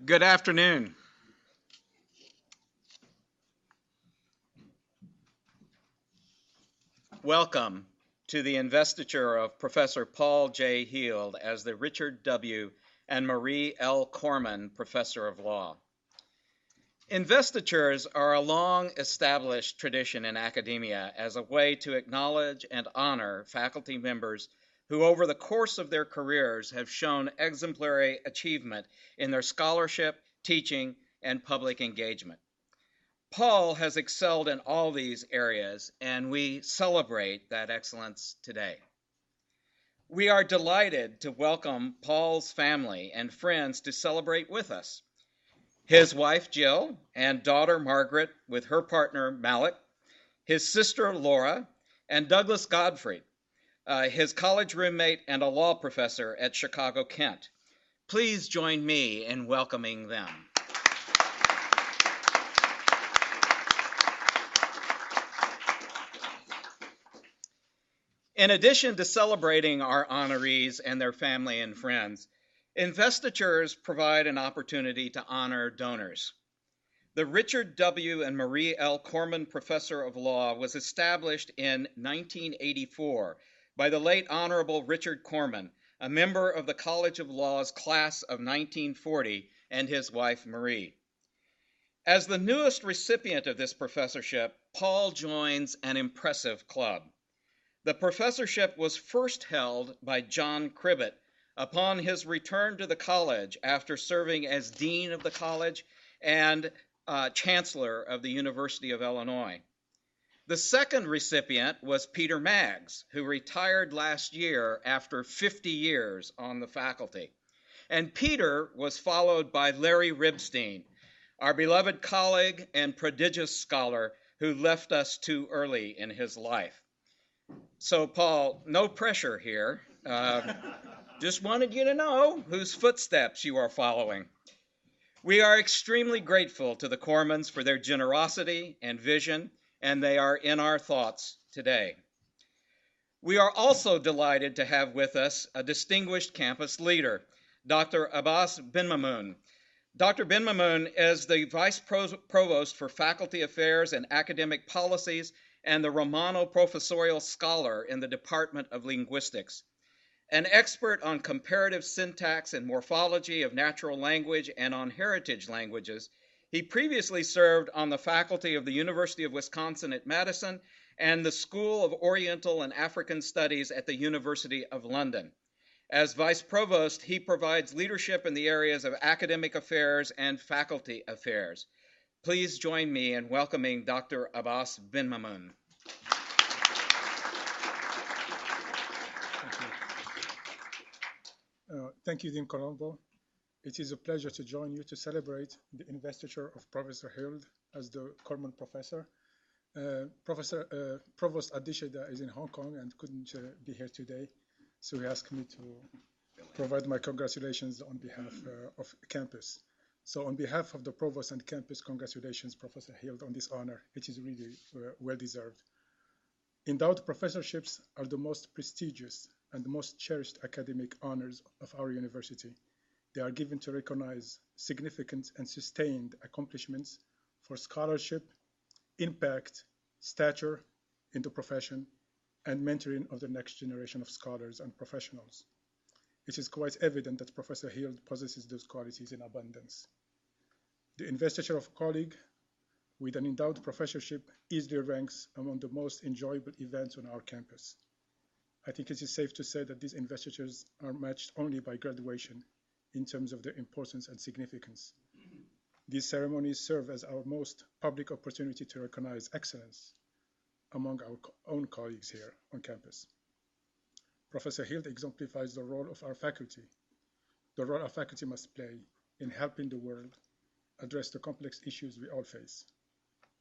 Good afternoon. Welcome to the investiture of Professor Paul J. Heald as the Richard W. and Marie L. Corman Professor of Law. Investitures are a long-established tradition in academia as a way to acknowledge and honor faculty members who over the course of their careers have shown exemplary achievement in their scholarship, teaching, and public engagement. Paul has excelled in all these areas, and we celebrate that excellence today. We are delighted to welcome Paul's family and friends to celebrate with us. His wife, Jill, and daughter, Margaret, with her partner, Malik, his sister, Laura, and Douglas Godfrey, his college roommate and a law professor at Chicago, Kent. Please join me in welcoming them. In addition to celebrating our honorees and their family and friends, investitures provide an opportunity to honor donors. The Richard W. and Marie L. Corman Professor of Law was established in 1984 by the late Honorable Richard Corman, a member of the College of Law's class of 1940, and his wife Marie. As the newest recipient of this professorship, Paul joins an impressive club. The professorship was first held by John Cribbett upon his return to the college after serving as dean of the college and chancellor of the University of Illinois. The second recipient was Peter Maggs, who retired last year after 50 years on the faculty. And Peter was followed by Larry Ribstein, our beloved colleague and prodigious scholar who left us too early in his life. So, Paul, no pressure here. Just wanted you to know whose footsteps you are following. We are extremely grateful to the Cormans for their generosity and vision, and they are in our thoughts today. We are also delighted to have with us a distinguished campus leader, Dr. Abbas Benmamoun. Dr. Benmamoun is the Vice Provost for Faculty Affairs and Academic Policies and the Romano Professorial Scholar in the Department of Linguistics. An expert on comparative syntax and morphology of natural language and on heritage languages, he previously served on the faculty of the University of Wisconsin at Madison and the School of Oriental and African Studies at the University of London. As Vice Provost, he provides leadership in the areas of academic affairs and faculty affairs. Please join me in welcoming Dr. Abbas Benmamoun. Thank you, Dean Colombo. It is a pleasure to join you to celebrate the investiture of Professor Heald as the Corman Professor. Provost Adishida is in Hong Kong and couldn't be here today, so he asked me to provide my congratulations on behalf of campus. So on behalf of the Provost and campus, congratulations, Professor Heald, on this honor. It is really well-deserved. Endowed professorships are the most prestigious and the most cherished academic honors of our university. They are given to recognize significant and sustained accomplishments for scholarship, impact, stature in the profession, and mentoring of the next generation of scholars and professionals. It is quite evident that Professor Heald possesses those qualities in abundance. The investiture of a colleague with an endowed professorship easily ranks among the most enjoyable events on our campus. I think it is safe to say that these investitures are matched only by graduation in terms of their importance and significance. These ceremonies serve as our most public opportunity to recognize excellence among our own colleagues here on campus. Professor Heald exemplifies the role of our faculty, the role our faculty must play in helping the world address the complex issues we all face.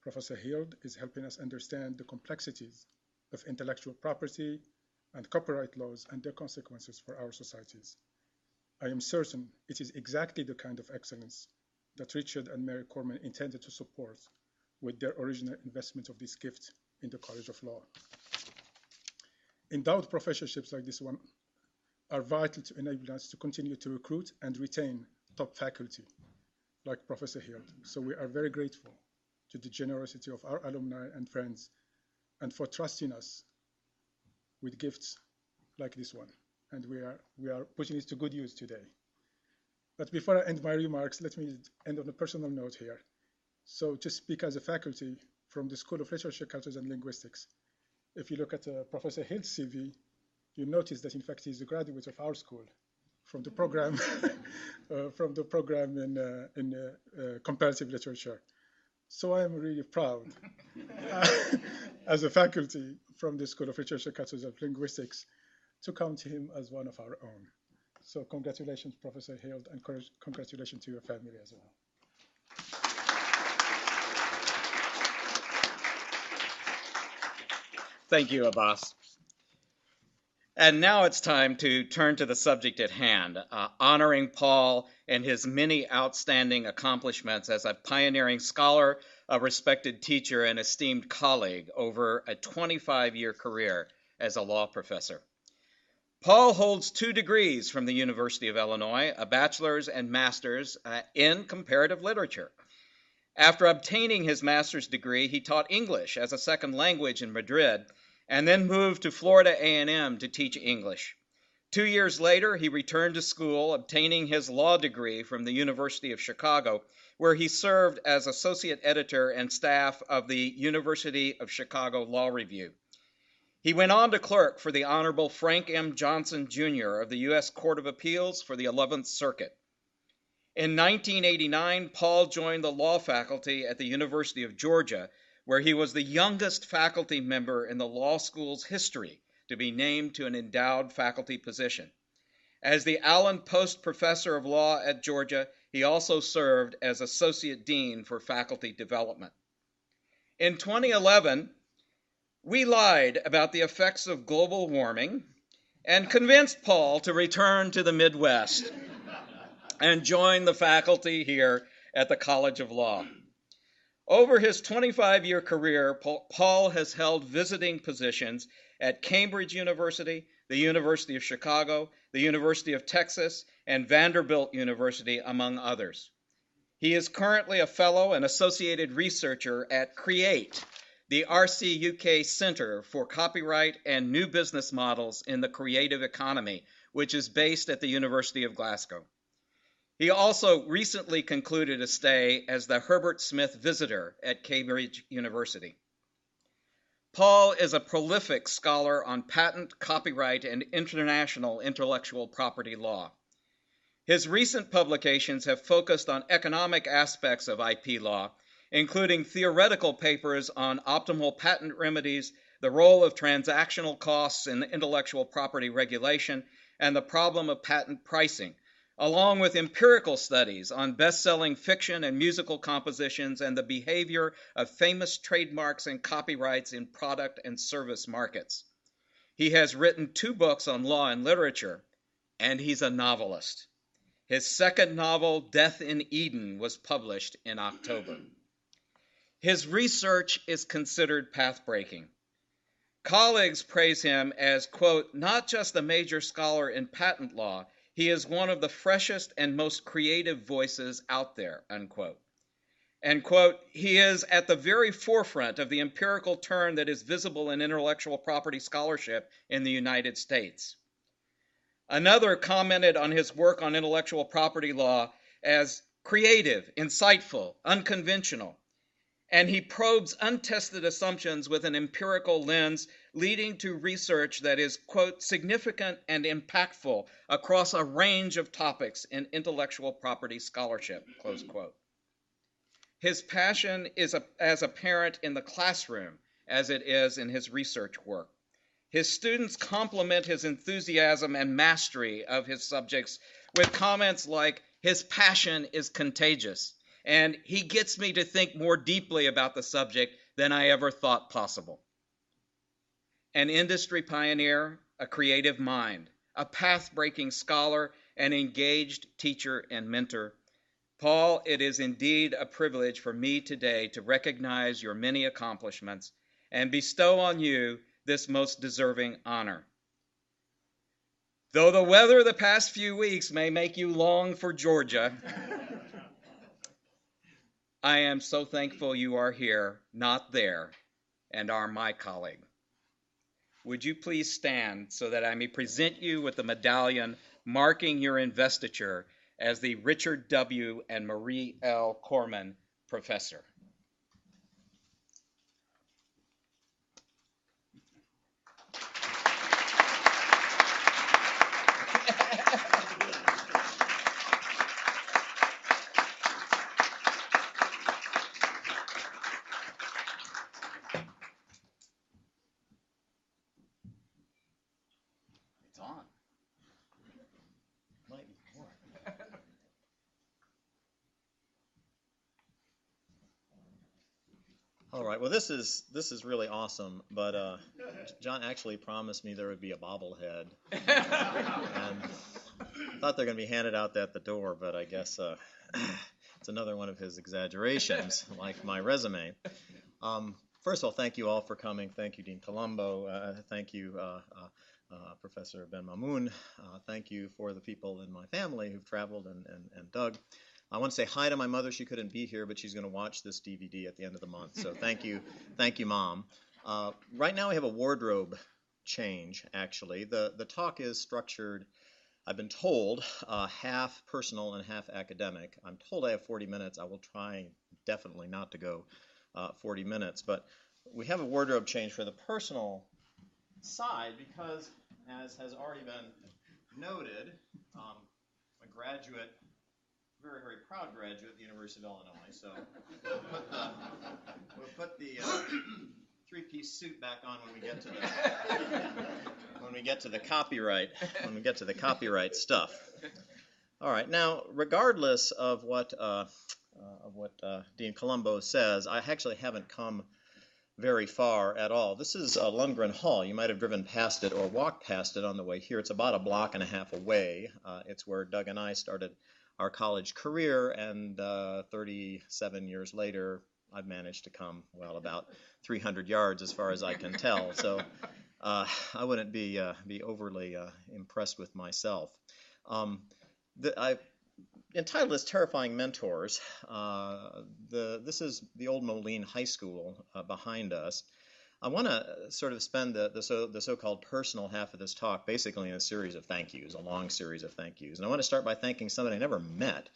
Professor Heald is helping us understand the complexities of intellectual property and copyright laws and their consequences for our societies. I am certain it is exactly the kind of excellence that Richard and Mary Corman intended to support with their original investment of this gift in the College of Law. Endowed professorships like this one are vital to enable us to continue to recruit and retain top faculty. like Professor Hill. So we are very grateful to the generosity of our alumni and friends and for trusting us with gifts like this one. And we are putting it to good use today. But before I end my remarks, let me end on a personal note here. So to speak as a faculty from the School of Literature, Cultures, and Linguistics, if you look at Professor Hill's CV, you'll notice that in fact he's a graduate of our school from the program in comparative literature. So I am really proud as a faculty from the School of Literature, Cultures, and Linguistics to count him as one of our own. So congratulations, Professor Hill, and congratulations to your family as well. Thank you, Abbas. And now it's time to turn to the subject at hand, honoring Paul and his many outstanding accomplishments as a pioneering scholar, a respected teacher, and esteemed colleague over a 25-year career as a law professor. Paul holds 2 degrees from the University of Illinois, a bachelor's and master's in comparative literature. After obtaining his master's degree, he taught English as a second language in Madrid and then moved to Florida A&M to teach English. 2 years later, he returned to school, obtaining his law degree from the University of Chicago, where he served as associate editor and staff of the University of Chicago Law Review. He went on to clerk for the Honorable Frank M. Johnson, Jr. of the U.S. Court of Appeals for the 11th Circuit. In 1989, Paul joined the law faculty at the University of Georgia, where he was the youngest faculty member in the law school's history to be named to an endowed faculty position. As the Allen Post Professor of Law at Georgia, he also served as Associate Dean for Faculty Development. In 2011, we lied about the effects of global warming and convinced Paul to return to the Midwest and join the faculty here at the College of Law. Over his 25-year career, Paul has held visiting positions at Cambridge University, the University of Chicago, the University of Texas, and Vanderbilt University, among others. He is currently a fellow and associated researcher at CREATE, the RC UK Center for Copyright and New Business Models in the Creative Economy, which is based at the University of Glasgow. He also recently concluded a stay as the Herbert Smith Visitor at Cambridge University. Paul is a prolific scholar on patent, copyright, and international intellectual property law. His recent publications have focused on economic aspects of IP law, including theoretical papers on optimal patent remedies, the role of transactional costs in intellectual property regulation, and the problem of patent pricing, along with empirical studies on best-selling fiction and musical compositions and the behavior of famous trademarks and copyrights in product and service markets. He has written 2 books on law and literature, and he's a novelist. His second novel, Death in Eden, was published in October. His research is considered path-breaking. Colleagues praise him as, quote, not just a major scholar in patent law, he is one of the freshest and most creative voices out there, unquote. And, quote, he is at the very forefront of the empirical turn that is visible in intellectual property scholarship in the United States. Another commented on his work on intellectual property law as creative, insightful, unconventional, and he probes untested assumptions with an empirical lens, leading to research that is, quote, significant and impactful across a range of topics in intellectual property scholarship, close quote. His passion is as apparent in the classroom as it is in his research work. His students complement his enthusiasm and mastery of his subjects with comments like, his passion is contagious, and he gets me to think more deeply about the subject than I ever thought possible. An industry pioneer, a creative mind, a path-breaking scholar, an engaged teacher and mentor, Paul, it is indeed a privilege for me today to recognize your many accomplishments and bestow on you this most deserving honor. Though the weather the past few weeks may make you long for Georgia, I am so thankful you are here, not there, and are my colleague. Would you please stand so that I may present you with the medallion marking your investiture as the Richard W. and Marie L. Corman Professor? It's on. Might be more. All right. Well, this is really awesome, but John actually promised me there would be a bobblehead, and I thought they're going to be handed out at the door, but I guess it's another one of his exaggerations, like my resume. First of all, thank you all for coming. Thank you, Dean Colombo. Thank you, Professor Ben Mamoun. Thank you for the people in my family who've traveled, and Doug. I want to say hi to my mother. She couldn't be here, but she's going to watch this DVD at the end of the month. So thank you, Mom. Right now we have a wardrobe change, actually. The talk is structured, I've been told, half personal and half academic. I'm told I have 40 minutes. I will try definitely not to go 40 minutes. But we have a wardrobe change for the personal side because, as has already been noted, a graduate, very, very proud graduate at the University of Illinois. So we'll put the three-piece suit back on when we get to the copyright stuff. All right. Now, regardless of what Dean Colombo says, I actually haven't come very far at all. This is Lundgren Hall. You might have driven past it or walked past it on the way here. It's about a block and a half away. It's where Doug and I started our college career, and 37 years later, I've managed to come, well, about 300 yards as far as I can tell. So I wouldn't be overly impressed with myself. I've entitled this Terrifying Mentors. This is the old Moline High School behind us. I want to sort of spend the so-called personal half of this talk basically in a series of thank yous, a long series of thank yous. And I want to start by thanking somebody I never met.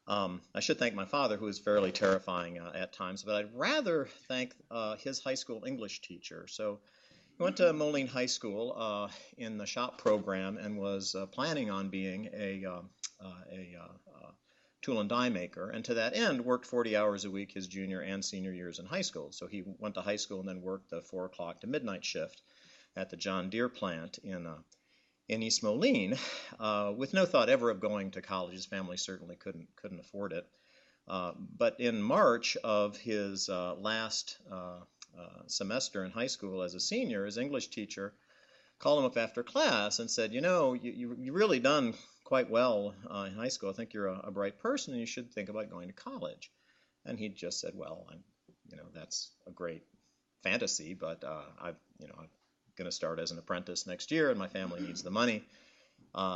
I should thank my father, who is fairly terrifying at times, but I'd rather thank his high school English teacher. So he went to Moline High School in the shop program and was planning on being a tool and die maker, and to that end worked 40 hours a week his junior and senior years in high school. So he went to high school and then worked the 4 o'clock to midnight shift at the John Deere plant in East Moline, with no thought ever of going to college. His family certainly couldn't afford it. But in March of his last semester in high school as a senior, his English teacher called him up after class and said, you really done quite well in high school. I think you're a bright person and you should think about going to college. And he just said, well, that's a great fantasy, but I'm going to start as an apprentice next year and my family needs the money.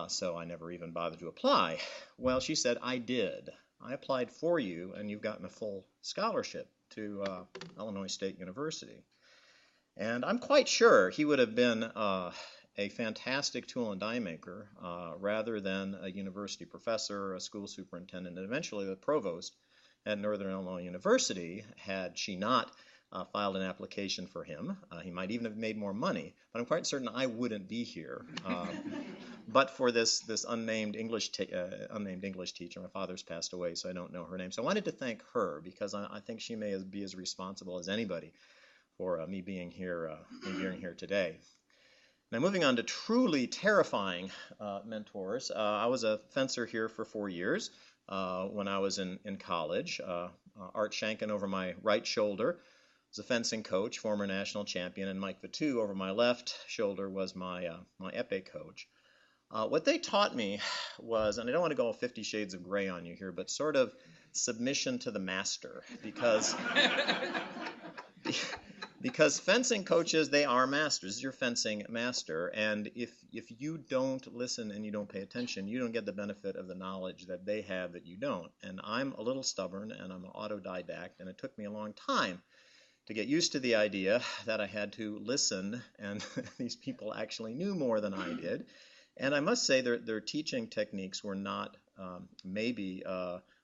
So I never even bothered to apply. Well, she said, I did. I applied for you and you've gotten a full scholarship to Illinois State University. And I'm quite sure he would have been a fantastic tool and die maker rather than a university professor, a school superintendent, and eventually the provost at Northern Illinois University had she not filed an application for him. He might even have made more money, but I'm quite certain I wouldn't be here but for this unnamed English teacher. My father's passed away, so I don't know her name. So I wanted to thank her because I think she may be as responsible as anybody for me being here today. Now, moving on to truly terrifying mentors. I was a fencer here for 4 years when I was in college. Art Shanken over my right shoulder was a fencing coach, former national champion, and Mike Vatu over my left shoulder was my épée coach. What they taught me was, and I don't want to go 50 shades of gray on you here, but sort of submission to the master, because Because fencing coaches, they are masters. You're fencing master, and if you don't listen and you don't pay attention, you don't get the benefit of the knowledge that they have that you don't. And I'm a little stubborn, and I'm an autodidact, and it took me a long time to get used to the idea that I had to listen, and these people actually knew more than I did. And I must say their teaching techniques were not maybe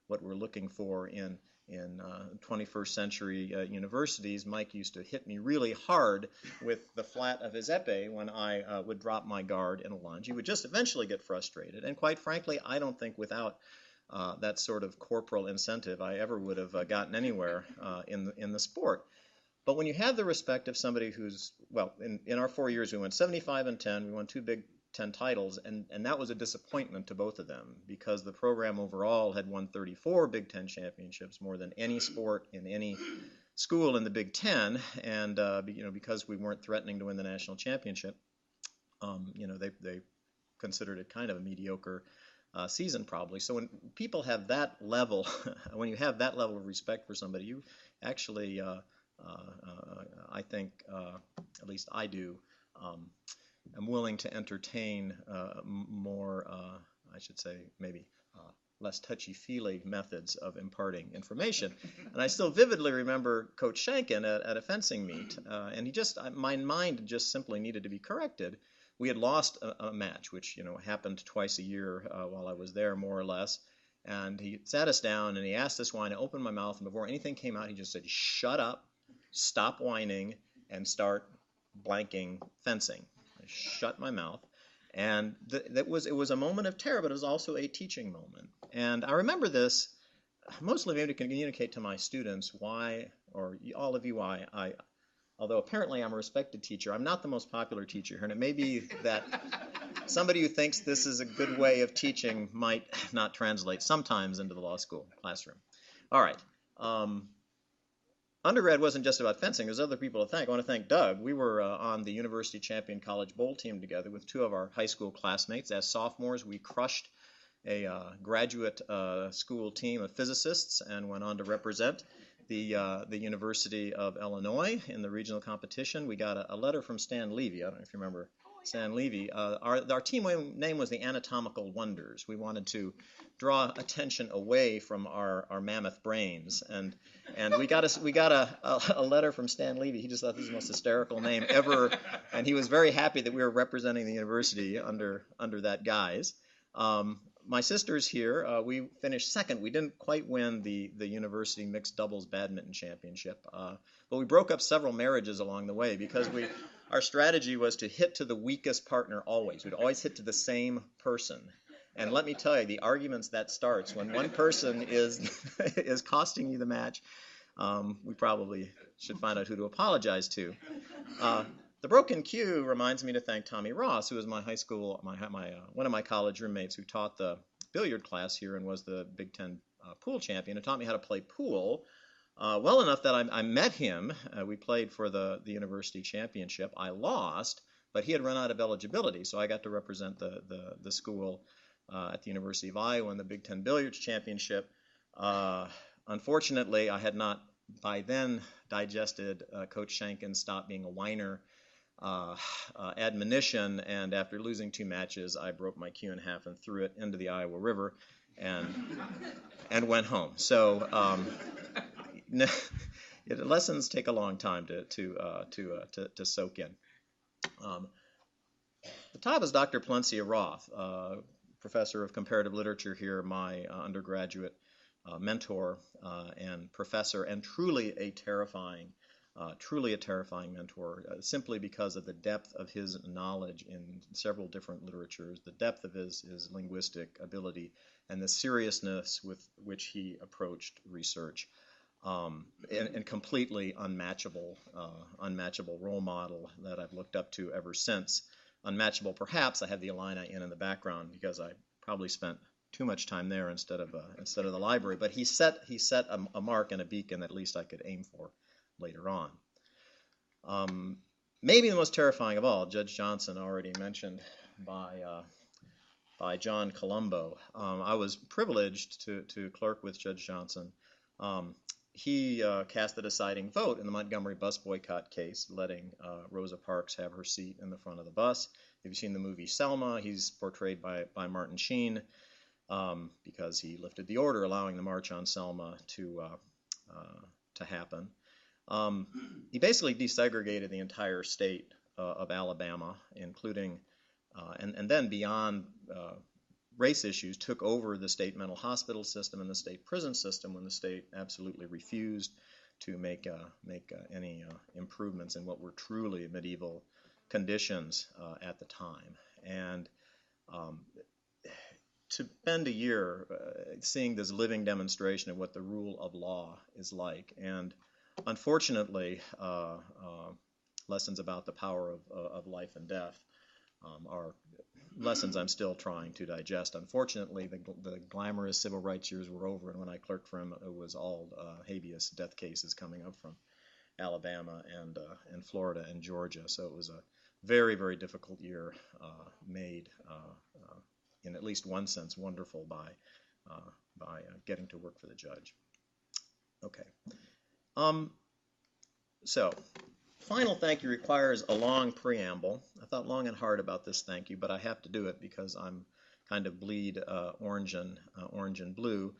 what we're looking for in 21st century universities. Mike used to hit me really hard with the flat of his epee when I would drop my guard in a lunge. He would just eventually get frustrated. And quite frankly, I don't think without that sort of corporal incentive I ever would have gotten anywhere in the sport. But when you have the respect of somebody who's, well, in our 4 years we went 75-10, we won 2 Big Ten titles, and that was a disappointment to both of them because the program overall had won 34 Big Ten championships, more than any sport in any school in the Big Ten, and because we weren't threatening to win the national championship, they considered it kind of a mediocre season probably. So when people have that level, when you have that level of respect for somebody, you actually I think, at least I do, am willing to entertain more, I should say, maybe less touchy-feely methods of imparting information. And I still vividly remember Coach Shankin at a fencing meet, and my mind just simply needed to be corrected. We had lost a match, which happened twice a year while I was there, more or less. And he sat us down and he asked us why, and I opened my mouth, and before anything came out, he just said, "Shut up. Stop whining and start blanking fencing." I shut my mouth, and it was a moment of terror, but it was also a teaching moment. And I remember this mostly maybe to communicate to my students why, or all of you, why although apparently I'm a respected teacher, I'm not the most popular teacher here, and it may be that somebody who thinks this is a good way of teaching might not translate sometimes into the law school classroom. All right. Undergrad wasn't just about fencing. There's other people to thank. I want to thank Doug. We were on the University Champion College Bowl team together with 2 of our high school classmates. As sophomores, we crushed a graduate school team of physicists and went on to represent the University of Illinois in the regional competition. We got a letter from Stan Levy. I don't know if you remember Stan Levy. Our team name was the Anatomical Wonders. We wanted to draw attention away from our mammoth brains, and we got a letter from Stan Levy. He just thought this was the most hysterical name ever, and he was very happy that we were representing the university under that guise. My sisters here, we finished second. We didn't quite win the university mixed doubles badminton championship, but we broke up several marriages along the way because our strategy was to hit to the weakest partner always. We'd always hit to the same person. And let me tell you, the arguments that starts when one person is costing you the match, we probably should find out who to apologize to. The broken cue reminds me to thank Tommy Ross, who was my high school, one of my college roommates who taught the billiard class here and was the Big Ten pool champion, and taught me how to play pool well enough that I met him. We played for the university championship. I lost, but he had run out of eligibility, so I got to represent the school at the University of Iowa in the Big Ten Billiards Championship. Unfortunately, I had not by then digested Coach Shankin's "stop being a whiner" admonition, and after losing 2 matches, I broke my cue in half and threw it into the Iowa River and went home. So lessons take a long time to soak in. The top is Dr. Plencia Roth, professor of comparative literature here, my undergraduate mentor and professor, and truly a terrifying mentor, simply because of the depth of his knowledge in several different literatures, the depth of his linguistic ability, and the seriousness with which he approached research. And completely unmatchable role model that I've looked up to ever since. Unmatchable, perhaps. I have the Illini in the background because I probably spent too much time there instead of the library. But he set a mark and a beacon that at least I could aim for later on. Maybe the most terrifying of all, Judge Johnson, already mentioned by John Colombo. I was privileged to clerk with Judge Johnson. he cast the deciding vote in the Montgomery bus boycott case, letting Rosa Parks have her seat in the front of the bus. If you've seen the movie Selma, he's portrayed by Martin Sheen because he lifted the order allowing the March on Selma to happen. He basically desegregated the entire state of Alabama, including, and then beyond race issues, took over the state mental hospital system and the state prison system when the state absolutely refused to make any improvements in what were truly medieval conditions at the time. And to spend a year seeing this living demonstration of what the rule of law is like, and unfortunately, lessons about the power of life and death are lessons I'm still trying to digest. Unfortunately, the glamorous civil rights years were over, and when I clerked for him, it was all habeas death cases coming up from Alabama and Florida and Georgia. So it was a very, very difficult year, made in at least one sense wonderful by getting to work for the judge. Okay. So, final thank you requires a long preamble. I thought long and hard about this thank you, but I have to do it because I'm kind of bleed orange and blue.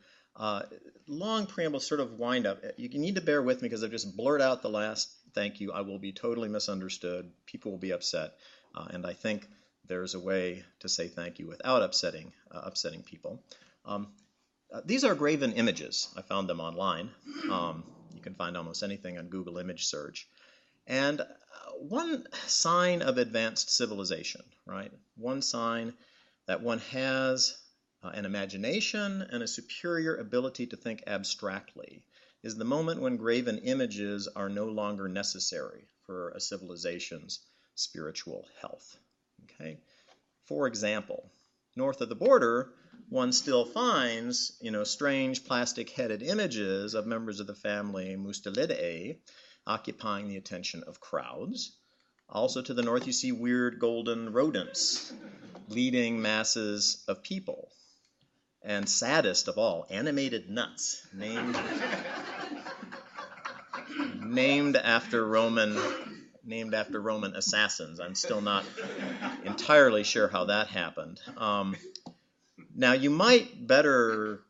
Long preamble sort of wind up. You need to bear with me because I've just blurred out the last thank you. I will be totally misunderstood. People will be upset, and I think there's a way to say thank you without upsetting people. These are graven images. I found them online. You can find almost anything on Google image search. And one sign of advanced civilization, right? One sign that one has an imagination and a superior ability to think abstractly is the moment when graven images are no longer necessary for a civilization's spiritual health. Okay? For example, north of the border, one still finds, strange plastic-headed images of members of the family Mustelidae occupying the attention of crowds. Also to the north, you see weird golden rodents leading masses of people. And saddest of all, animated nuts, named after Roman assassins. I'm still not entirely sure how that happened. Now, you might better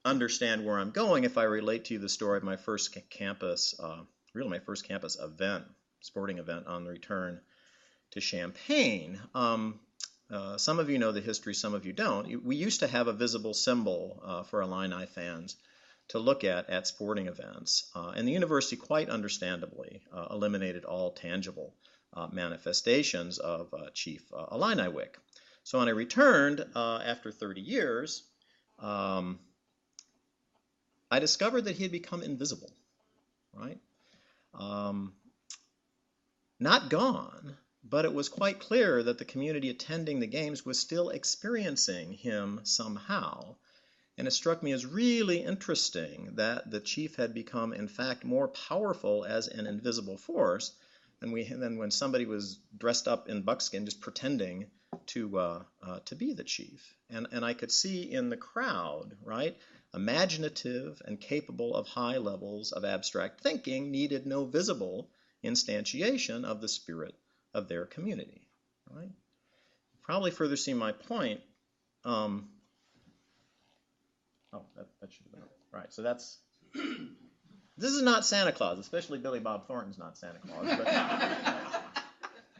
understand where I'm going if I relate to you the story of my first campus, my first campus event, sporting event on the return to Champaign. Some of you know the history, some of you don't. We used to have a visible symbol for Illini fans to look at sporting events, and the university quite understandably eliminated all tangible manifestations of Chief Illini Wick. So when I returned after 30 years, I discovered that he had become invisible, right? Not gone, but it was quite clear that the community attending the games was still experiencing him somehow. And it struck me as really interesting that the chief had become, in fact, more powerful as an invisible force than when somebody was dressed up in buckskin just pretending to be the chief. And I could see in the crowd, right, imaginative and capable of high levels of abstract thinking needed no visible instantiation of the spirit of their community, right? Probably further see my point. That should have been it. Right, so this is not Santa Claus, especially Billy Bob Thornton's not Santa Claus, but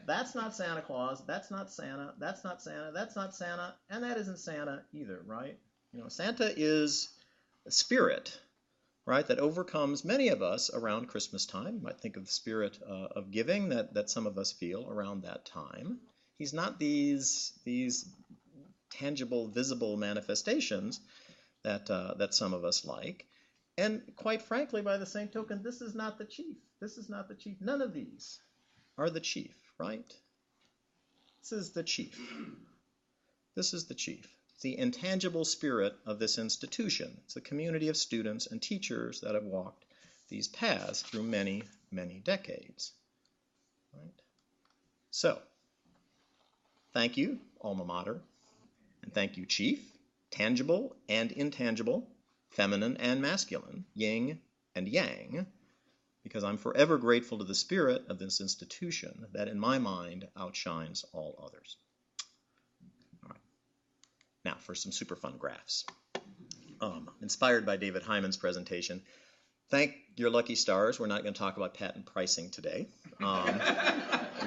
that's not Santa Claus, that's not Santa, that's not Santa, that's not Santa, and that isn't Santa either, right? Santa is a spirit, right, that overcomes many of us around Christmas time. You might think of the spirit of giving that some of us feel around that time. He's not these tangible, visible manifestations that some of us like. And quite frankly, by the same token, this is not the chief. This is not the chief. None of these are the chief, right? This is the chief. This is the chief. It's the intangible spirit of this institution. It's the community of students and teachers that have walked these paths through many, many decades. Right? So, thank you, alma mater, and thank you, chief, tangible and intangible, feminine and masculine, yin and yang, because I'm forever grateful to the spirit of this institution that, in my mind, outshines all others. All right. Now for some super fun graphs. Inspired by David Hyman's presentation. Thank your lucky stars, we're not going to talk about patent pricing today.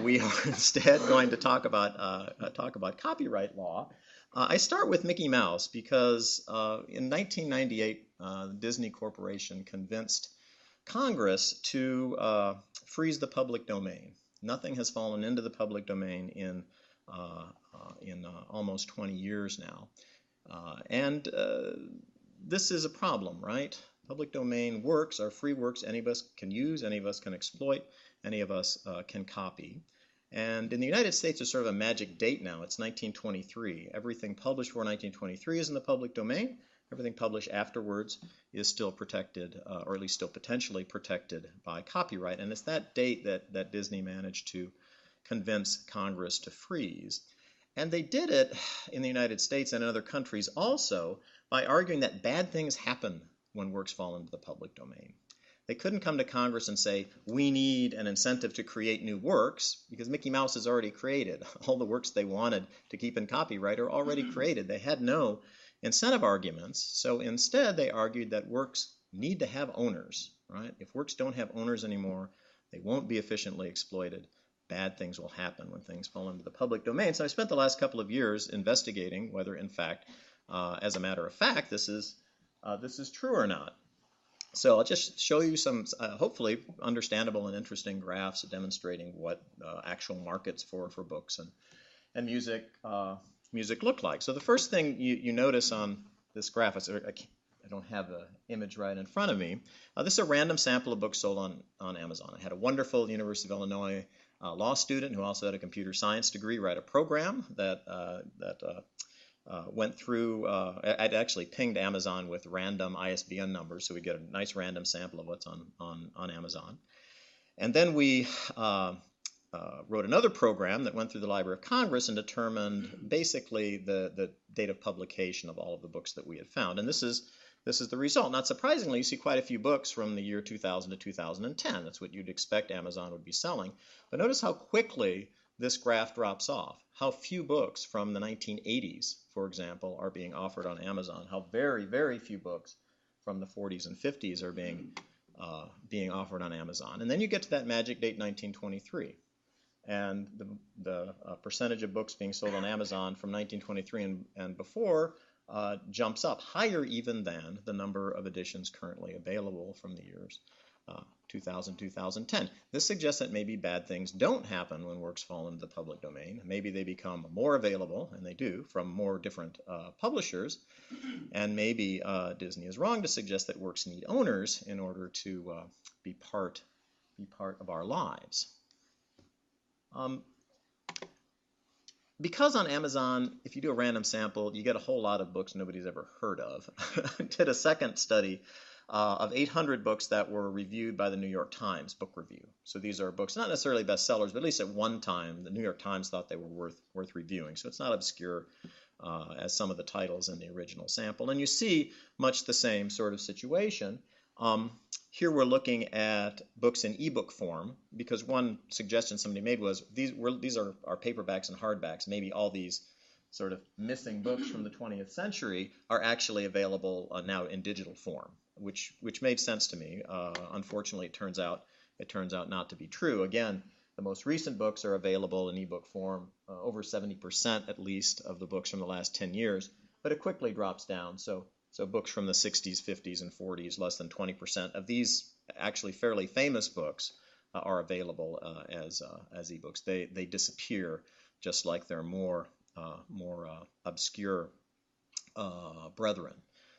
We are instead going to talk about copyright law. I start with Mickey Mouse because in 1998, the Disney Corporation convinced Congress to freeze the public domain. Nothing has fallen into the public domain in almost 20 years now. And this is a problem, right? Public domain works are free works any of us can use, any of us can exploit, any of us can copy. And in the United States, there's sort of a magic date now. It's 1923. Everything published before 1923 is in the public domain. Everything published afterwards is still protected, or at least still potentially protected by copyright. And it's that date that Disney managed to convince Congress to freeze. And they did it in the United States and in other countries also by arguing that bad things happen when works fall into the public domain. They couldn't come to Congress and say, we need an incentive to create new works, because Mickey Mouse is already created. All the works they wanted to keep in copyright are already created. They had no incentive arguments. So instead, they argued that works need to have owners, right? If works don't have owners anymore, they won't be efficiently exploited. Bad things will happen when things fall into the public domain. So I spent the last couple of years investigating whether, in fact, as a matter of fact, this is true or not. So I'll just show you some hopefully understandable and interesting graphs demonstrating what actual markets for books and music look like. So the first thing you notice on this graph, I don't have the image right in front of me. This is a random sample of books sold on Amazon. I had a wonderful University of Illinois law student who also had a computer science degree write a program that went through. I'd actually pinged Amazon with random ISBN numbers, so we get a nice random sample of what's on Amazon. And then we wrote another program that went through the Library of Congress and determined basically the date of publication of all of the books that we had found. And this is the result. Not surprisingly, you see quite a few books from the year 2000 to 2010. That's what you'd expect Amazon would be selling. But notice how quickly this graph drops off. How few books from the 1980s, for example, are being offered on Amazon. How very, very few books from the 40s and 50s are being offered on Amazon. And then you get to that magic date, 1923. And the percentage of books being sold on Amazon from 1923 and before jumps up higher even than the number of editions currently available from the years 2000, 2010. This suggests that maybe bad things don't happen when works fall into the public domain. Maybe they become more available, and they do, from more different publishers. And maybe Disney is wrong to suggest that works need owners in order to be part of our lives. Because on Amazon, if you do a random sample, you get a whole lot of books nobody's ever heard of. I did a second study of 800 books that were reviewed by the New York Times Book Review. So these are books, not necessarily bestsellers, but at least at one time, the New York Times thought they were worth reviewing. So it's not obscure as some of the titles in the original sample. And you see much the same sort of situation. Here we're looking at books in ebook form, because one suggestion somebody made was these are our paperbacks and hardbacks. Maybe all these sort of missing books from the 20th century are actually available now in digital form, which made sense to me. Unfortunately, it turns out not to be true. Again, the most recent books are available in ebook form, over 70% at least of the books from the last 10 years, but it quickly drops down. So books from the 60s, 50s, and 40s, less than 20% of these actually fairly famous books are available as ebooks. They disappear just like their more obscure brethren.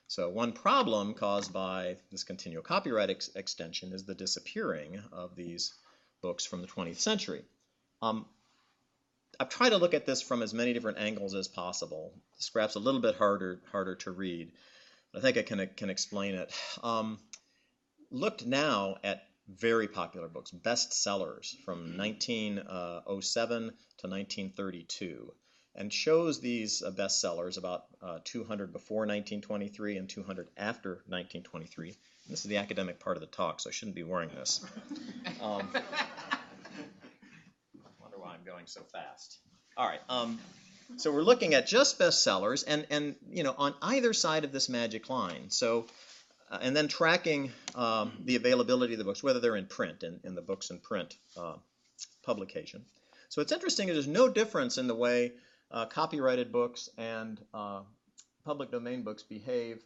So one problem caused by this continual copyright extension is the disappearing of these books from the 20th century. I've tried to look at this from as many different angles as possible. This graph's a little bit harder to read. I think I can explain it. Looked now at very popular books, bestsellers from 1907 to 1932, and shows these bestsellers, about 200 before 1923 and 200 after 1923, This is the academic part of the talk, so I shouldn't be wearing this. Wonder why I'm going so fast. All right. So we're looking at just bestsellers, and on either side of this magic line. So, and then tracking the availability of the books, whether they're in print, in the books in print publication. So what's interesting is there's no difference in the way copyrighted books and public domain books behave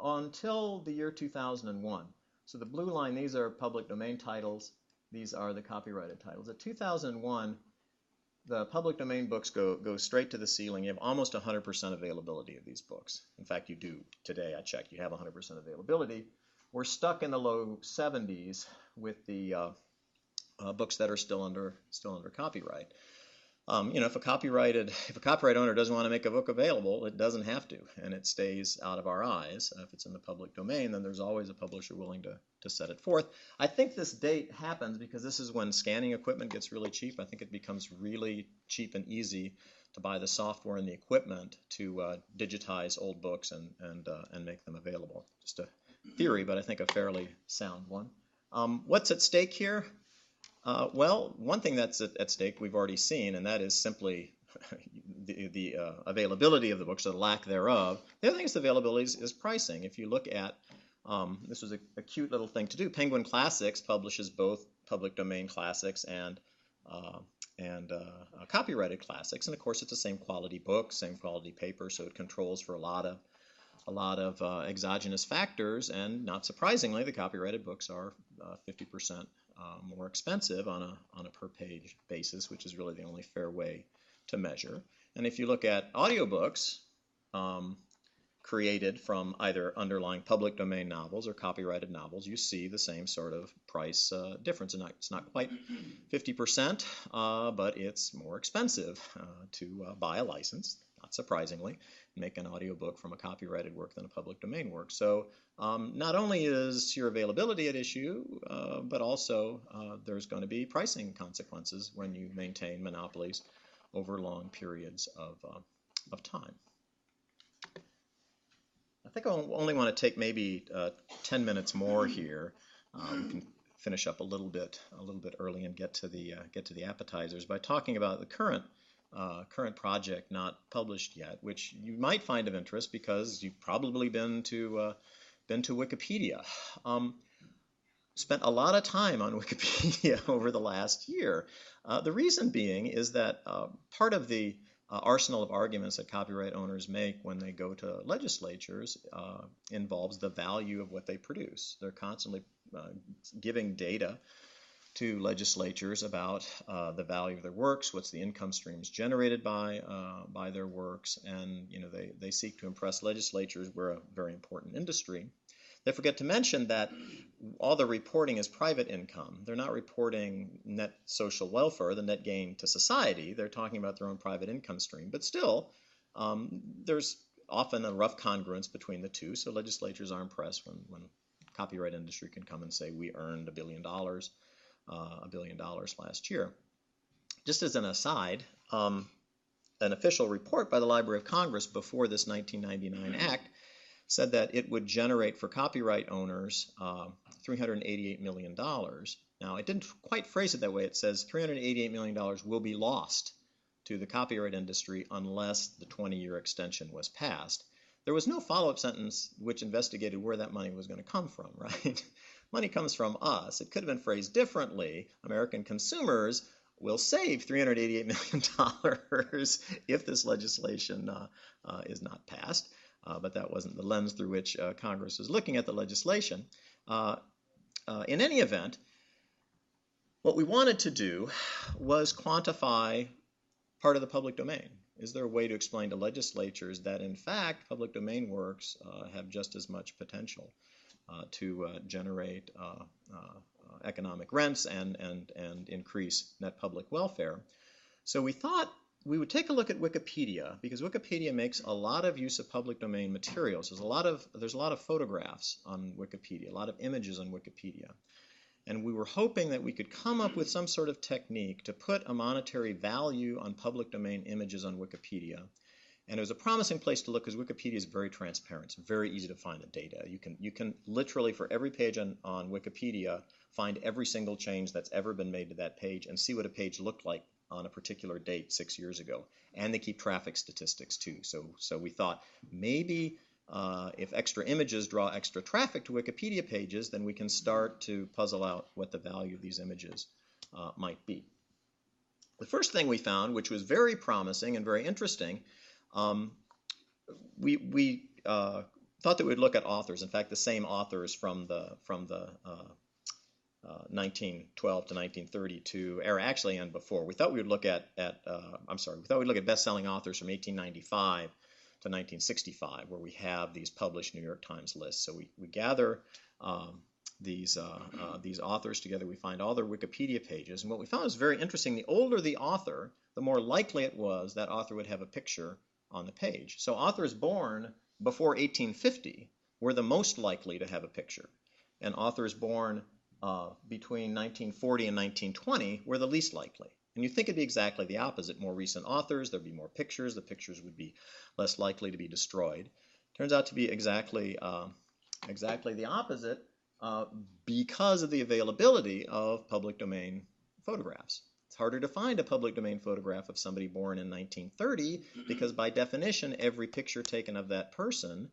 until the year 2001. So the blue line, these are public domain titles. These are the copyrighted titles. At 2001, the public domain books go straight to the ceiling. You have almost 100% availability of these books. In fact, you do. Today, I checked, you have 100% availability. We're stuck in the low 70s with the books that are still under copyright. If a copyright owner doesn't want to make a book available, it doesn't have to, and it stays out of our eyes. If it's in the public domain, then there's always a publisher willing to set it forth. I think this date happens because this is when scanning equipment gets really cheap. I think it becomes really cheap and easy to buy the software and the equipment to digitize old books and make them available. Just a theory, but I think a fairly sound one. What's at stake here? Well, one thing that's at stake we've already seen, and that is simply the availability of the books, or the lack thereof. The other thing is availability is pricing. If you look at, this was a cute little thing to do. Penguin Classics publishes both public domain classics and copyrighted classics, and of course it's the same quality book, same quality paper, so it controls for a lot of exogenous factors, and not surprisingly, the copyrighted books are 50% more expensive on a per page basis, which is really the only fair way to measure. And if you look at audiobooks created from either underlying public domain novels or copyrighted novels, you see the same sort of price difference. And it's not quite 50%, but it's more expensive to buy a license, not surprisingly, make an audiobook from a copyrighted work than a public domain work. So not only is your availability at issue, but also there's going to be pricing consequences when you maintain monopolies over long periods of time. I think I only want to take maybe 10 minutes more here. We can finish up a little bit early and get to the appetizers by talking about the current project not published yet, which you might find of interest because you've probably been to Wikipedia. Spent a lot of time on Wikipedia over the last year. The reason being is that part of the arsenal of arguments that copyright owners make when they go to legislatures involves the value of what they produce. They're constantly giving data to legislatures about the value of their works, what's the income streams generated by their works, and they seek to impress legislatures. We're a very important industry. They forget to mention that all the reporting is private income. They're not reporting net social welfare, the net gain to society. They're talking about their own private income stream. But still, there's often a rough congruence between the two. So legislatures are impressed when copyright industry can come and say, we earned $1 billion last year. Just as an aside, an official report by the Library of Congress before this 1999 act said that it would generate for copyright owners $388 million. Now, it didn't quite phrase it that way. It says $388 million will be lost to the copyright industry unless the 20-year extension was passed. There was no follow-up sentence which investigated where that money was going to come from, right? Money comes from us. It could have been phrased differently. American consumers will save $388 million if this legislation is not passed. But that wasn't the lens through which Congress was looking at the legislation. In any event, what we wanted to do was quantify part of the public domain. Is there a way to explain to legislatures that, in fact, public domain works have just as much potential to generate economic rents and increase net public welfare? So we thought we would take a look at Wikipedia, because Wikipedia makes a lot of use of public domain materials. There's a lot of photographs on Wikipedia, a lot of images on Wikipedia. And we were hoping that we could come up with some sort of technique to put a monetary value on public domain images on Wikipedia And it was a promising place to look because Wikipedia is very transparent. It's very easy to find the data. You can literally, for every page on Wikipedia, find every single change that's ever been made to that page and see what a page looked like on a particular date 6 years ago. And they keep traffic statistics too. So we thought maybe if extra images draw extra traffic to Wikipedia pages, then we can start to puzzle out what the value of these images might be. The first thing we found, which was very promising and very interesting, we thought that we'd look at authors. In fact, the same authors from the 1912 to 1932 era, actually, and before. We thought we would look at best-selling authors from 1895 to 1965, where we have these published New York Times lists. So we gather these authors together. We find all their Wikipedia pages, and what we found was very interesting. The older the author, the more likely it was that author would have a picture on the page. So authors born before 1850 were the most likely to have a picture, and authors born between 1940 and 1920 were the least likely. And you think it'd be exactly the opposite. More recent authors, there'd be more pictures. The pictures would be less likely to be destroyed. Turns out to be exactly the opposite because of the availability of public domain photographs. It's harder to find a public domain photograph of somebody born in 1930 because by definition, every picture taken of that person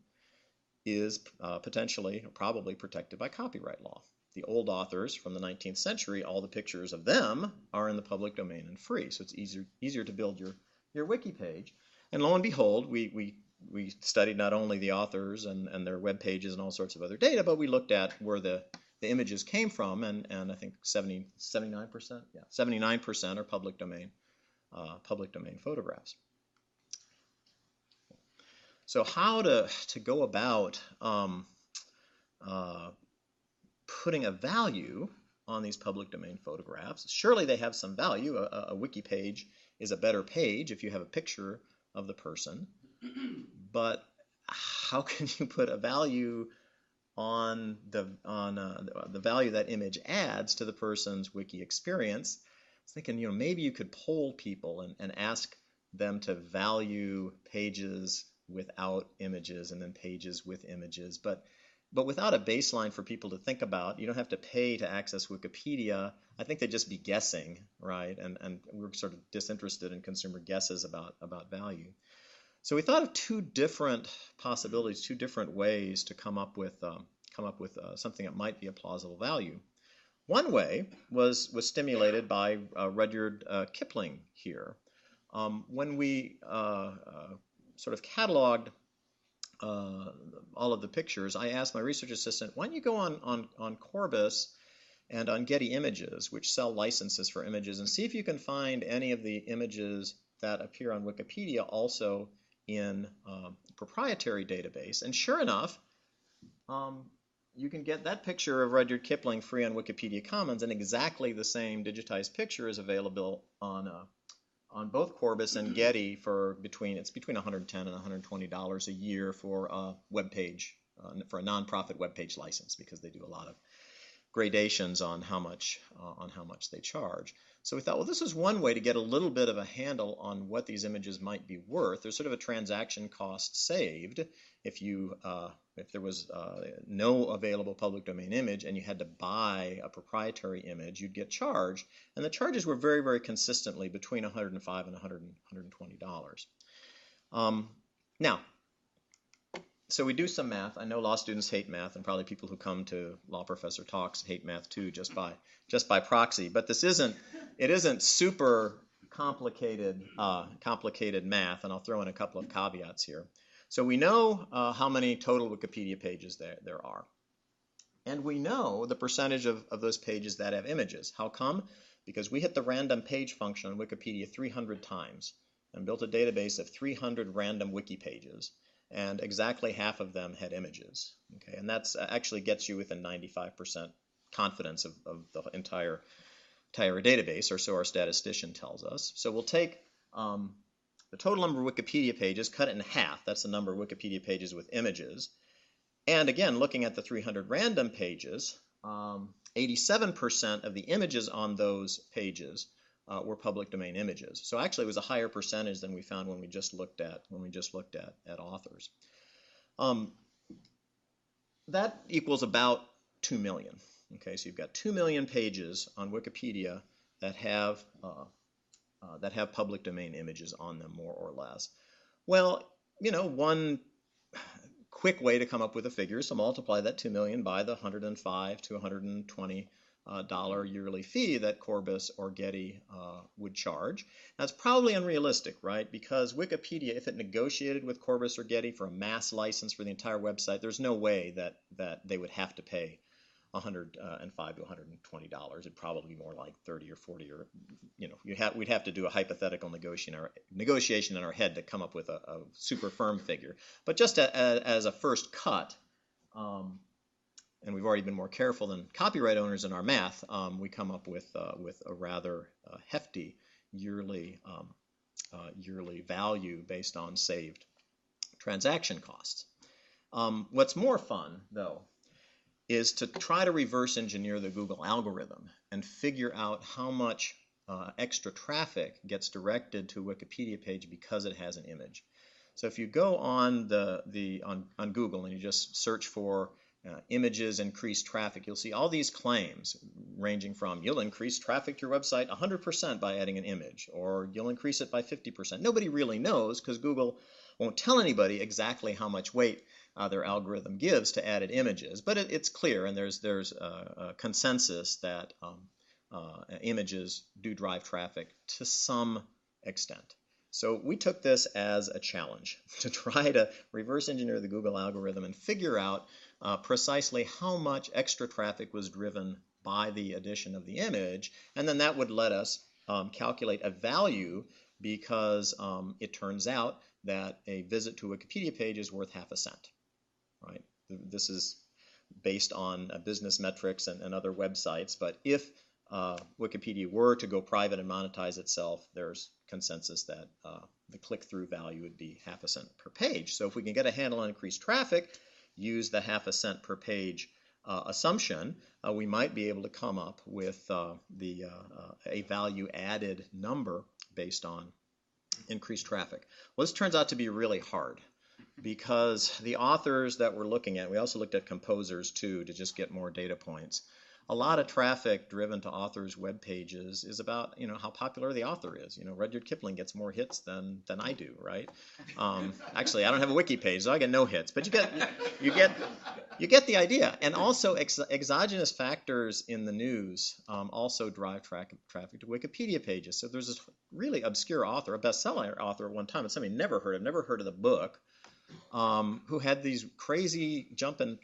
is potentially or probably protected by copyright law. The old authors from the 19th century, all the pictures of them are in the public domain and free, so it's easier to build your wiki page. And lo and behold, we studied not only the authors and their web pages and all sorts of other data, but we looked at where the images came from, and I think 79% are public domain photographs. So how to go about putting a value on these public domain photographs? Surely they have some value. A wiki page is a better page if you have a picture of the person. But how can you put a value on the value that image adds to the person's wiki experience? I was thinking, maybe you could poll people and ask them to value pages without images and then pages with images. But without a baseline for people to think about, you don't have to pay to access Wikipedia. I think they'd just be guessing, right? And we're sort of disinterested in consumer guesses about value. So we thought of two different possibilities, two different ways to come up with something that might be a plausible value. One way was stimulated by Rudyard Kipling here. When we sort of cataloged all of the pictures, I asked my research assistant, why don't you go on Corbis and on Getty Images, which sell licenses for images, and see if you can find any of the images that appear on Wikipedia also in proprietary database. And sure enough, you can get that picture of Rudyard Kipling free on Wikipedia Commons, and exactly the same digitized picture is available on both Corbis and Getty for between $110 and $120 a year for a web page, for a nonprofit web page license, because they do a lot of gradations on how much they charge. So we thought, well, this is one way to get a little bit of a handle on what these images might be worth. There's sort of a transaction cost saved if there was no available public domain image and you had to buy a proprietary image, you'd get charged. And the charges were very, very consistently between $105 and $120. Now, so we do some math. I know law students hate math, and probably people who come to law professor talks hate math too, just by proxy. But it isn't super complicated math, and I'll throw in a couple of caveats here. So we know how many total Wikipedia pages there are, and we know the percentage of those pages that have images. How come? Because we hit the random page function on Wikipedia 300 times and built a database of 300 random wiki pages. And exactly half of them had images. Okay, and that's actually gets you within 95% confidence of the entire database, or so our statistician tells us. So we'll take the total number of Wikipedia pages, cut it in half. That's the number of Wikipedia pages with images. And again, looking at the 300 random pages, 87% of the images on those pages were public domain images. So actually, it was a higher percentage than we found when we just looked at authors. That equals about 2 million. Okay, so you've got 2 million pages on Wikipedia that have public domain images on them, more or less. Well, one quick way to come up with a figure is to multiply that 2 million by the $105 to $120 yearly fee that Corbis or Getty would charge. That's probably unrealistic, right? Because Wikipedia, if it negotiated with Corbis or Getty for a mass license for the entire website, there's no way that they would have to pay $105 to $120. It'd probably be more like 30 or 40, or we'd have to do a hypothetical negotiation in our head to come up with a super firm figure. But just as a first cut, and we've already been more careful than copyright owners in our math, we come up with a rather hefty yearly value based on saved transaction costs. What's more fun, though, is to try to reverse engineer the Google algorithm and figure out how much extra traffic gets directed to a Wikipedia page because it has an image. So if you go on on Google and you just search for images increase traffic, you'll see all these claims ranging from you'll increase traffic to your website 100% by adding an image, or you'll increase it by 50%. Nobody really knows because Google won't tell anybody exactly how much weight their algorithm gives to added images, but it's clear, and there's a consensus that images do drive traffic to some extent. So we took this as a challenge to try to reverse engineer the Google algorithm and figure out precisely how much extra traffic was driven by the addition of the image, and then that would let us calculate a value, because it turns out that a visit to a Wikipedia page is worth half a cent. Right? This is based on business metrics and other websites, but if Wikipedia were to go private and monetize itself, there's consensus that the click-through value would be half a cent per page. So if we can get a handle on increased traffic, use the half a cent per page assumption, we might be able to come up with a value-added number based on increased traffic. Well, this turns out to be really hard, because the authors that we're looking at, we also looked at composers too to just get more data points. A lot of traffic driven to authors' web pages is about how popular the author is. Rudyard Kipling gets more hits than I do, right? Actually, I don't have a wiki page, so I get no hits. But you get the idea. And also exogenous factors in the news also drive traffic to Wikipedia pages. So there's this really obscure author, a bestseller author at one time, and somebody never heard of the book, who had these crazy jump in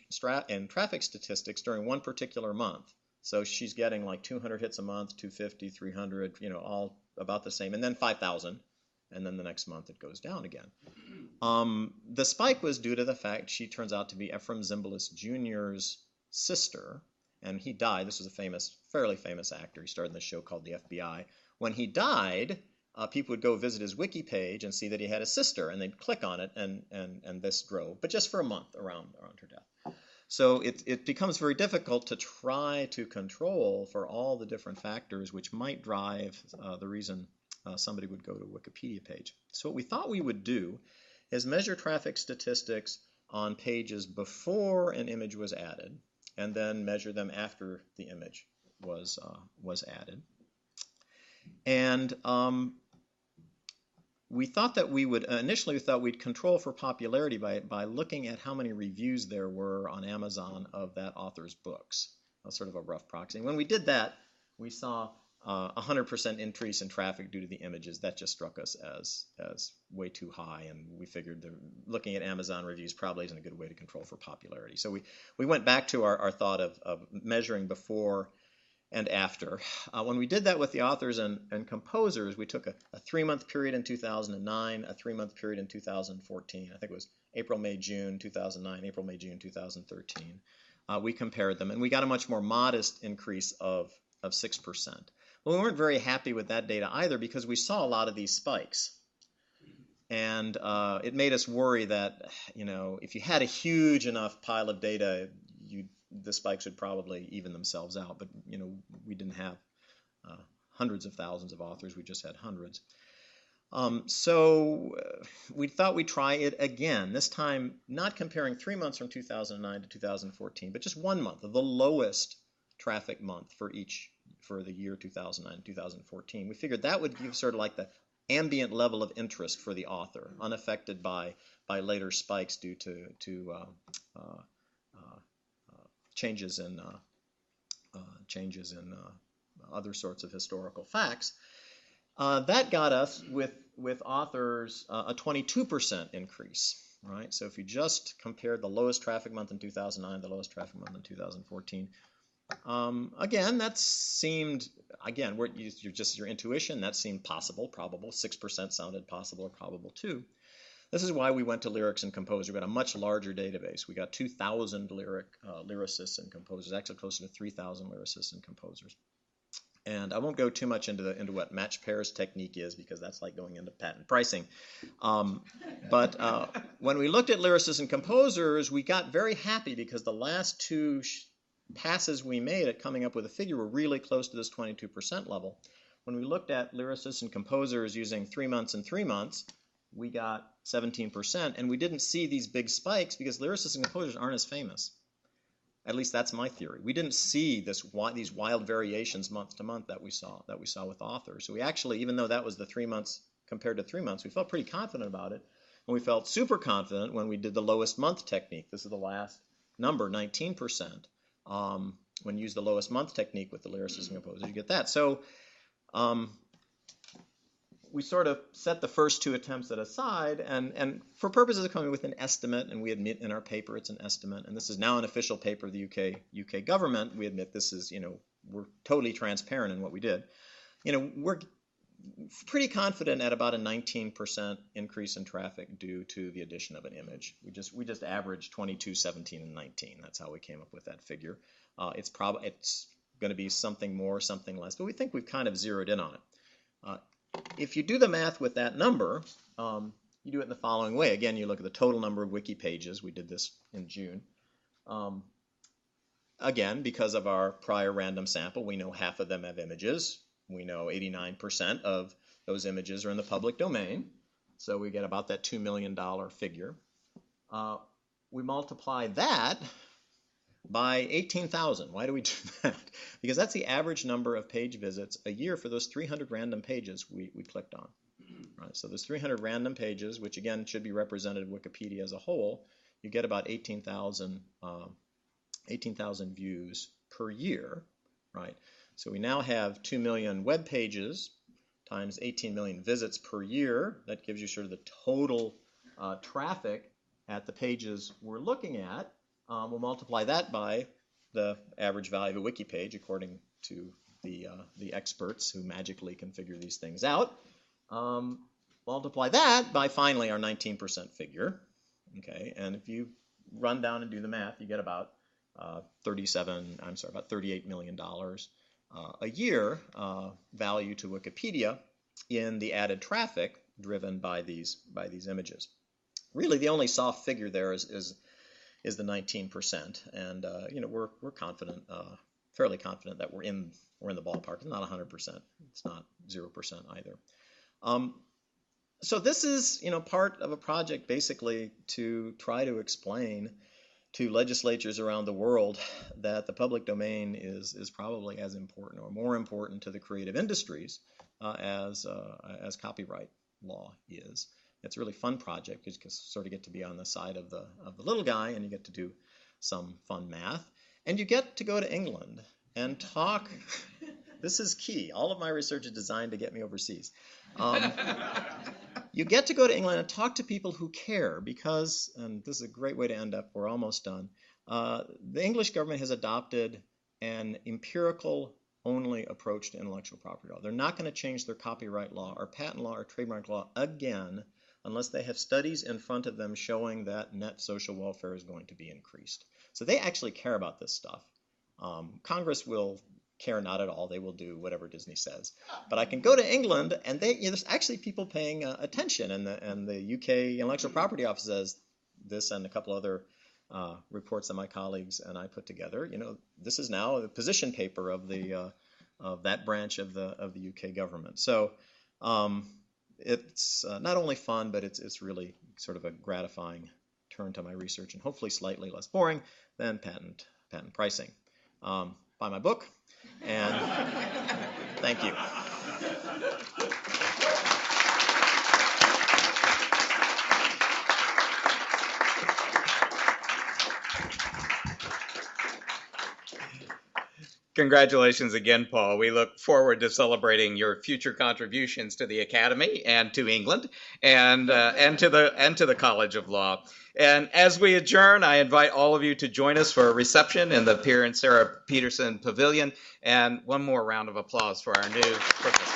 traffic statistics during one particular month. So she's getting like 200 hits a month, 250, 300, all about the same, and then 5,000, and then the next month it goes down again. The spike was due to the fact she turns out to be Ephraim Zimbalist Jr.'s sister, and he died. This was a fairly famous actor. He starred in this show called The FBI. When he died, people would go visit his wiki page and see that he had a sister, and they'd click on it, and this drove, but just for a month around her death. So it becomes very difficult to try to control for all the different factors which might drive the reason somebody would go to a Wikipedia page. So what we thought we would do is measure traffic statistics on pages before an image was added, and then measure them after the image was added. And we thought that we would initially we'd control for popularity by looking at how many reviews there were on Amazon of that author's books. That's sort of a rough proxy. When we did that, we saw 100% increase in traffic due to the images. That just struck us as way too high, and we figured looking at Amazon reviews probably isn't a good way to control for popularity. So we went back to our thought of measuring before and after. When we did that with the authors and composers, we took a 3-month period in 2009, a 3-month period in 2014. I think it was April, May, June 2009, April, May, June 2013. We compared them, and we got a much more modest increase of 6%. Well, we weren't very happy with that data either, because we saw a lot of these spikes. And it made us worry that, if you had a huge enough pile of data, the spikes would probably even themselves out. But, we didn't have hundreds of thousands of authors. We just had hundreds. So we thought we'd try it again, this time not comparing 3 months from 2009 to 2014, but just 1 month, the lowest traffic month for the year 2009 and 2014. We figured that would give sort of like the ambient level of interest for the author, unaffected by later spikes due to changes in other sorts of historical facts. That got us with authors a 22% increase, right? So if you just compared the lowest traffic month in 2009, the lowest traffic month in 2014, again, that seemed, again, your intuition, that seemed possible, probable. 6% sounded possible or probable too. This is why we went to lyrics and composers. We got a much larger database. We got 2,000 lyricists and composers, actually closer to 3,000 lyricists and composers. And I won't go too much into what match pairs technique is, because that's like going into patent pricing. But when we looked at lyricists and composers, we got very happy because the last two passes we made at coming up with a figure were really close to this 22% level. When we looked at lyricists and composers using 3 months and 3 months, we got 17%, and we didn't see these big spikes because lyricists and composers aren't as famous. At least that's my theory. We didn't see these wild variations month to month that we saw with authors. So we actually, even though that was the 3 months compared to 3 months, we felt pretty confident about it. And we felt super confident when we did the lowest month technique. This is the last number, 19%. When you use the lowest month technique with the lyricists and composers, you get that. So we sort of set the first two attempts aside, and for purposes of coming with an estimate, and we admit in our paper it's an estimate, and this is now an official paper of the UK government. We admit this is, we're totally transparent in what we did. We're pretty confident at about a 19% increase in traffic due to the addition of an image. We just averaged 22, 17, and 19. That's how we came up with that figure. It's going to be something more, something less, but we think we've kind of zeroed in on it. If you do the math with that number, you do it in the following way. Again, you look at the total number of wiki pages. We did this in June. Again, because of our prior random sample, we know half of them have images. We know 89% of those images are in the public domain. So we get about that $2 million figure. We multiply that by 18,000. Why do we do that? Because that's the average number of page visits a year for those 300 random pages we clicked on. Right? So there's 300 random pages, which again should be represented in Wikipedia as a whole. You get about 18,000 views per year, right? So we now have 2 million web pages times 18 million visits per year. That gives you sort of the total traffic at the pages we're looking at. We'll multiply that by the average value of a wiki page, according to the experts who magically can figure these things out. Multiply that by finally our 19% figure. Okay, and if you run down and do the math, you get about $38 million a year value to Wikipedia in the added traffic driven by these images. Really, the only soft figure there is the 19%, and we're confident, fairly confident that we're in the ballpark. It's not 100%. It's not 0% either. So this is part of a project basically to try to explain to legislatures around the world that the public domain is probably as important or more important to the creative industries as copyright law is. It's a really fun project because you sort of get to be on the side of the little guy, and you get to do some fun math, and you get to go to England and talk. This is key. All of my research is designed to get me overseas. You get to go to England and talk to people who care because, and this is a great way to end up, we're almost done, the English government has adopted an empirical-only approach to intellectual property law. They're not going to change their copyright law or patent law or trademark law again unless they have studies in front of them showing that net social welfare is going to be increased. So they actually care about this stuff. Congress will care not at all. They will do whatever Disney says. But I can go to England, and there's actually people paying attention, and the UK Intellectual Property Office says this, and a couple other reports that my colleagues and I put together. This is now the position paper of the that branch of the UK government. So it's not only fun, but it's really sort of a gratifying turn to my research, and hopefully slightly less boring than patent pricing. Buy my book, and thank you. Congratulations again, Paul. We look forward to celebrating your future contributions to the Academy and to England and to the College of Law. And as we adjourn, I invite all of you to join us for a reception in the Peter and Sarah Peterson Pavilion. And one more round of applause for our new professor.